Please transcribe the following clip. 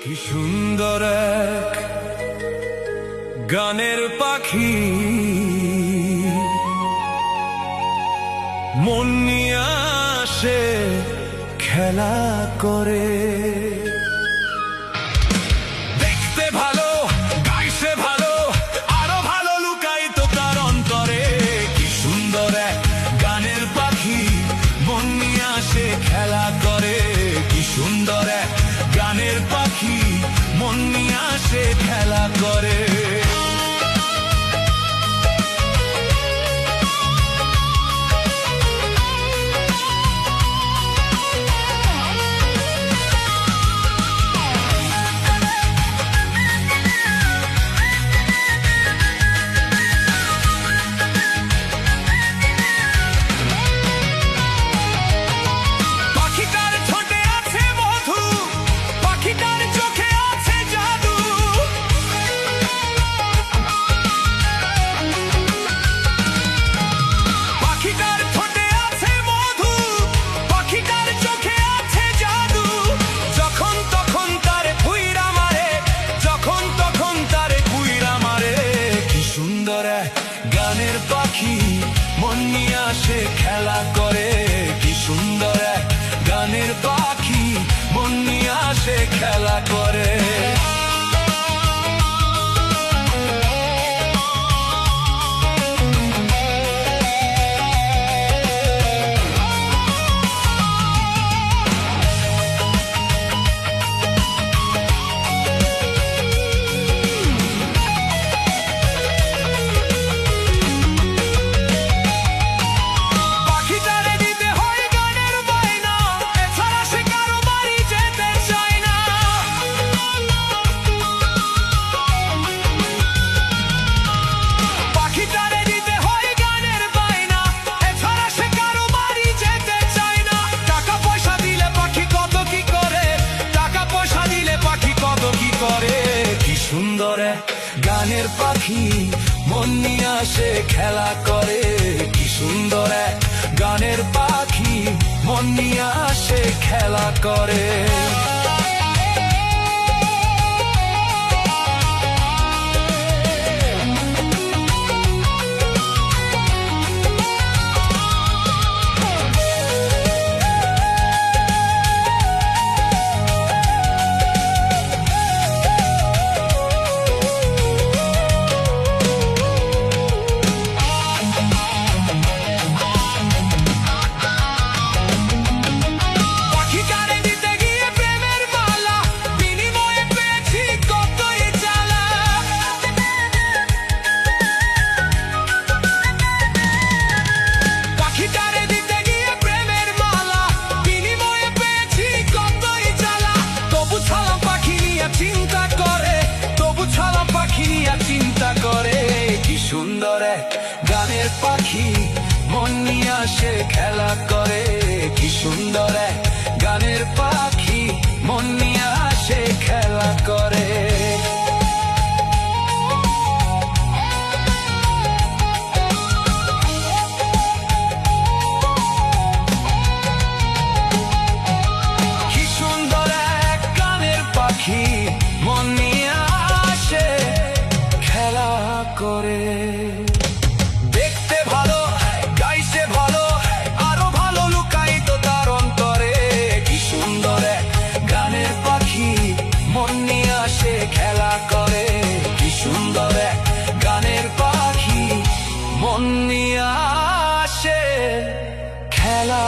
কি সুন্দর এক গানের পাখি, মন নিয়ে আসে খেলা করে। দেখতে ভালো, গাইছে ভালো, আরো ভালো লুকায়িত তার অন্তরে। কি সুন্দর এক গানের পাখি, মন নিয়ে আসে খেলা করে। কি সুন্দর এক গানের পাখি, মন নিয়ে আসে খেলা করে। গানের পাখি মন নিয়ে আসে খেলা করে। কি সুন্দর এক গানের পাখি, মন নিয়ে আসে খেলা করে। সুন্দর গানের পাখি মন নিয়ে আসে খেলা করে। কি সুন্দর গানের পাখি মন নিয়ে আসে খেলা করে। চিন্তা করে কি সুন্দর গানের পাখি মন নিয়ে আসে খেলা করে। কি সুন্দর গানের পাখি মন নিয়ে আসে খেলা করে। কি সুন্দর গানের পাখি মন নিয়ে আসে খেলা করে। দেখতে ভালো, গাইছে ভালো, আরো ভালো লুকায়িত তার অন্তরে। কি সুন্দর গানের পাখি মন নিয়ে আসে খেলা করে। কি সুন্দর গানের পাখি মন নিয়ে আসে খেলা